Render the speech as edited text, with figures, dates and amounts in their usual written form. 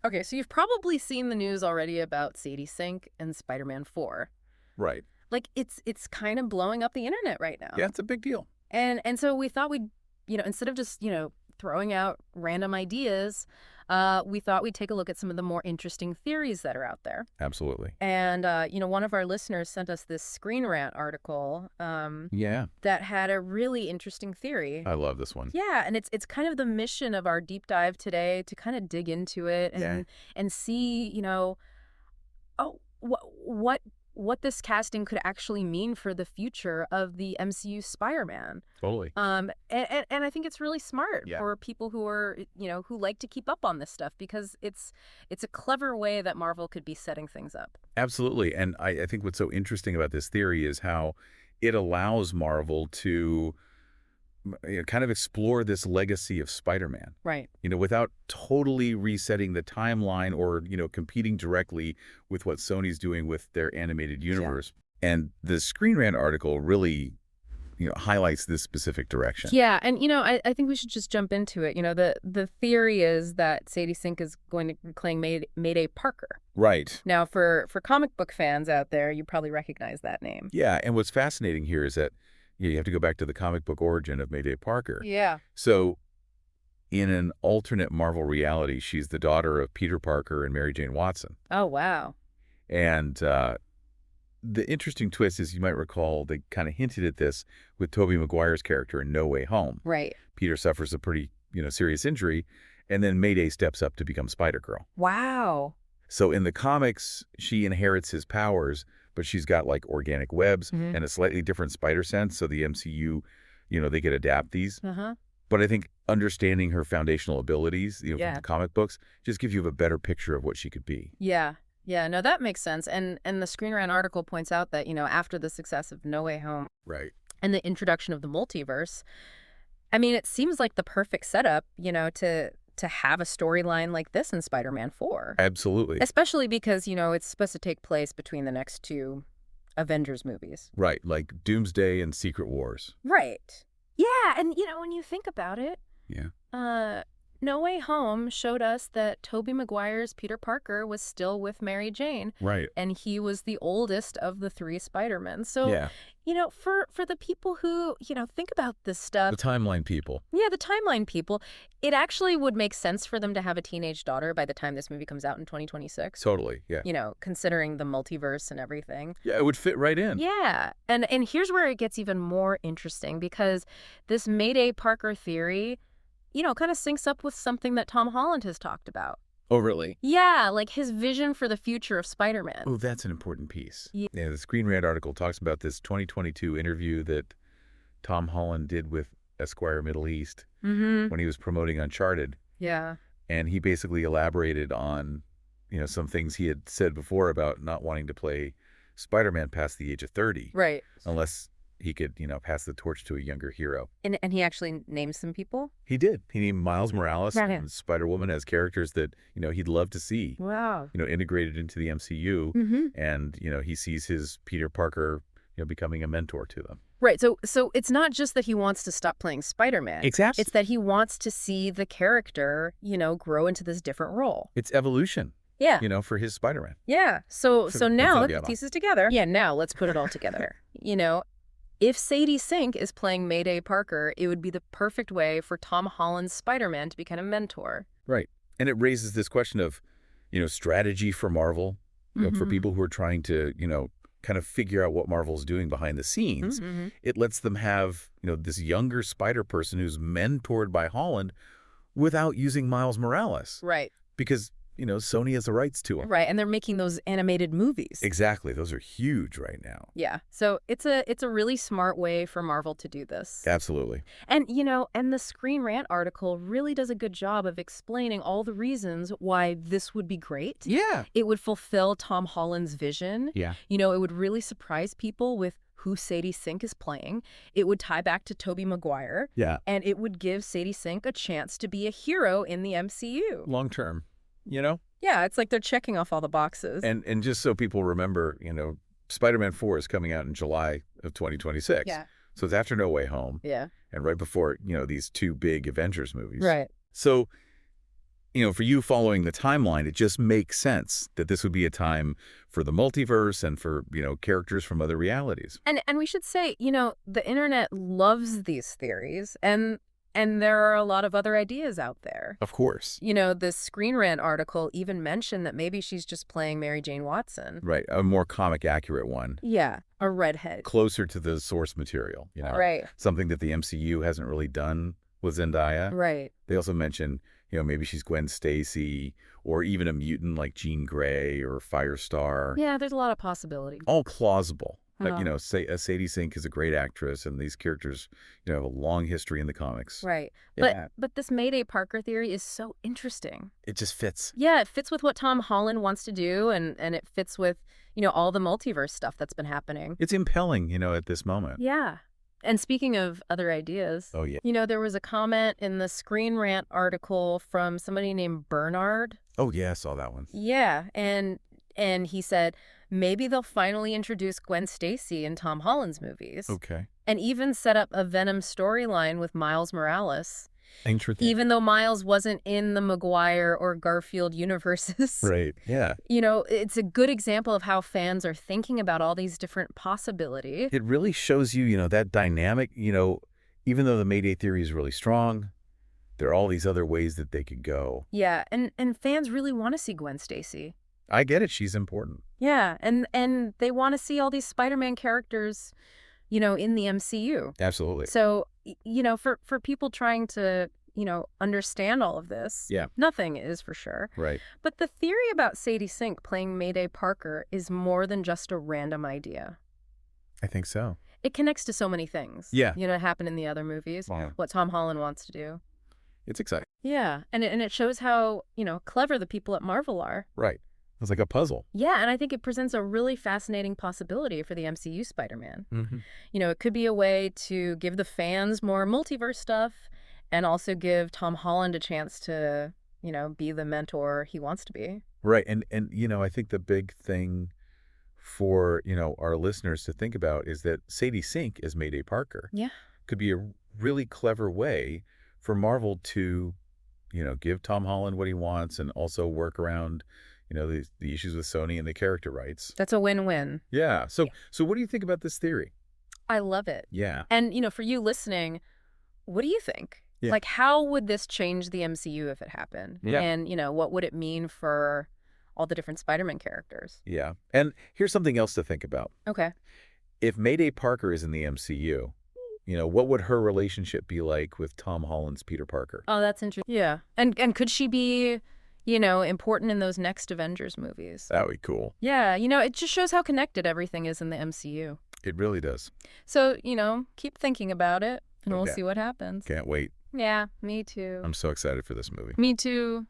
Okay, so you've probably seen the news already about Sadie Sink and Spider-Man 4. Right. Like, it's kind of blowing up the internet right now. Yeah, it's a big deal. And so we thought we'd, instead of just, throwing out random ideas, we thought we'd take a look at some of the more interesting theories that are out there. Absolutely. And, one of our listeners sent us this Screen Rant article Yeah. that had a really interesting theory. I love this one. Yeah, and it's kind of the mission of our deep dive today to kind of dig into it and see, what this casting could actually mean for the future of the MCU Spider-Man. Totally. And I think it's really smart for people who are, who like to keep up on this stuff, because it's a clever way that Marvel could be setting things up. Absolutely. And I think what's so interesting about this theory is how it allows Marvel to kind of explore this legacy of Spider-Man. Right. Without totally resetting the timeline or, competing directly with what Sony's doing with their animated universe. Yeah. And the Screen Rant article really, highlights this specific direction. Yeah, and, I think we should just jump into it. The theory is that Sadie Sink is going to be playing Mayday Parker. Right. Now, for comic book fans out there, you probably recognize that name. Yeah, and what's fascinating here is that you have to go back to the comic book origin of Mayday Parker. Yeah. So in an alternate Marvel reality, she's the daughter of Peter Parker and Mary Jane Watson. Oh, wow. And the interesting twist is, you might recall, they kind of hinted at this with Tobey Maguire's character in No Way Home. Right. Peter suffers a pretty, serious injury, and then Mayday steps up to become Spider-Girl. Wow. So in the comics, she inherits his powers, but she's got like organic webs and a slightly different spider sense. So the MCU, they could adapt these. But I think understanding her foundational abilities, from the comic books, just gives you a better picture of what she could be. Yeah. Yeah, no, that makes sense. And the Screen Rant article points out that, after the success of No Way Home and the introduction of the multiverse, I mean, it seems like the perfect setup, to have a storyline like this in Spider-Man 4. Absolutely. Especially because, it's supposed to take place between the next two Avengers movies. Right, like Doomsday and Secret Wars. Right. Yeah, and, when you think about it, yeah. No Way Home showed us that Tobey Maguire's Peter Parker was still with Mary Jane. Right. And he was the oldest of the three Spider-Men. So, for the people who, think about this stuff. The timeline people. Yeah, the timeline people. It actually would make sense for them to have a teenage daughter by the time this movie comes out in 2026. Totally, yeah. Considering the multiverse and everything. Yeah, it would fit right in. Yeah. And here's where it gets even more interesting, because this Mayday Parker theory, kind of syncs up with something that Tom Holland has talked about. Oh, really? Yeah, like his vision for the future of Spider-Man. Oh, that's an important piece. Yeah, the Screen Rant article talks about this 2022 interview that Tom Holland did with Esquire Middle East when he was promoting Uncharted. Yeah. And he basically elaborated on, some things he had said before about not wanting to play Spider-Man past the age of 30. Right. Unless he could, pass the torch to a younger hero. And he actually named some people? He did. He named Miles Morales and Spider-Woman as characters that, he'd love to see. Wow. Integrated into the MCU. And, he sees his Peter Parker, becoming a mentor to them. Right. So it's not just that he wants to stop playing Spider-Man. Exactly. It's that he wants to see the character, grow into this different role. It's evolution. Yeah. For his Spider-Man. Yeah. So now let's piece this together. Yeah, now let's put it all together. If Sadie Sink is playing Mayday Parker, it would be the perfect way for Tom Holland's Spider-Man to become a mentor. Right. And it raises this question of, strategy for Marvel, for people who are trying to, kind of figure out what Marvel's doing behind the scenes. It lets them have, this younger Spider person who's mentored by Holland without using Miles Morales. Right. Because, Sony has the rights to him. Right, and they're making those animated movies. Exactly. Those are huge right now. Yeah. So it's a really smart way for Marvel to do this. Absolutely. And, and the Screen Rant article really does a good job of explaining all the reasons why this would be great. Yeah. It would fulfill Tom Holland's vision. Yeah. It would really surprise people with who Sadie Sink is playing. It would tie back to Tobey Maguire. Yeah. And it would give Sadie Sink a chance to be a hero in the MCU. Long term. Yeah, it's like they're checking off all the boxes. And just so people remember, Spider-Man 4 is coming out in July of 2026. Yeah. So it's after No Way Home. Yeah. And right before, these two big Avengers movies. Right. So for you following the timeline, it just makes sense that this would be a time for the multiverse and for, characters from other realities. And we should say, the internet loves these theories, and there are a lot of other ideas out there. Of course. The Screen Rant article even mentioned that maybe she's just playing Mary Jane Watson. Right, a more comic accurate one. Yeah, a redhead. Closer to the source material, Right. Something that the MCU hasn't really done with Zendaya. Right. They also mention, maybe she's Gwen Stacy or even a mutant like Jean Grey or Firestar. Yeah, there's a lot of possibilities. All plausible. But, Sadie Sink is a great actress, and these characters, have a long history in the comics. Right. Yeah. But this Mayday Parker theory is so interesting. It just fits. Yeah, it fits with what Tom Holland wants to do, and it fits with, all the multiverse stuff that's been happening. It's impelling, at this moment. Yeah. And speaking of other ideas, oh, yeah. There was a comment in the Screen Rant article from somebody named Bernard. Oh, yeah, I saw that one. Yeah, and he said, maybe they'll finally introduce Gwen Stacy in Tom Holland's movies. Okay. And even set up a Venom storyline with Miles Morales. Interesting. Even though Miles wasn't in the Maguire or Garfield universes. Right, yeah. It's a good example of how fans are thinking about all these different possibilities. It really shows you, that dynamic, even though the Mayday theory is really strong, there are all these other ways that they could go. Yeah, and fans really want to see Gwen Stacy. I get it. She's important. Yeah, and they want to see all these Spider-Man characters, in the MCU. Absolutely. So, for people trying to, understand all of this, yeah, nothing is for sure. Right. But the theory about Sadie Sink playing Mayday Parker is more than just a random idea. I think so. It connects to so many things. Yeah. It happened in the other movies, what Tom Holland wants to do. It's exciting. Yeah, and it shows how, clever the people at Marvel are. Right. It's like a puzzle. Yeah, and I think it presents a really fascinating possibility for the MCU Spider-Man. Mm-hmm. It could be a way to give the fans more multiverse stuff and also give Tom Holland a chance to, be the mentor he wants to be. Right. And I think the big thing for, our listeners to think about is that Sadie Sink as Mayday Parker could be a really clever way for Marvel to, give Tom Holland what he wants and also work around the issues with Sony and the character rights. That's a win-win. Yeah. So what do you think about this theory? I love it. Yeah. And, for you listening, what do you think? Yeah. Like, how would this change the MCU if it happened? Yeah. And, what would it mean for all the different Spider-Man characters? Yeah. And here's something else to think about. Okay. If Mayday Parker is in the MCU, what would her relationship be like with Tom Holland's Peter Parker? Oh, that's interesting. Yeah. And could she be important in those next Avengers movies? That would be cool. Yeah, it just shows how connected everything is in the MCU. It really does. So, keep thinking about it, and we'll see what happens. Can't wait. Yeah, me too. I'm so excited for this movie. Me too.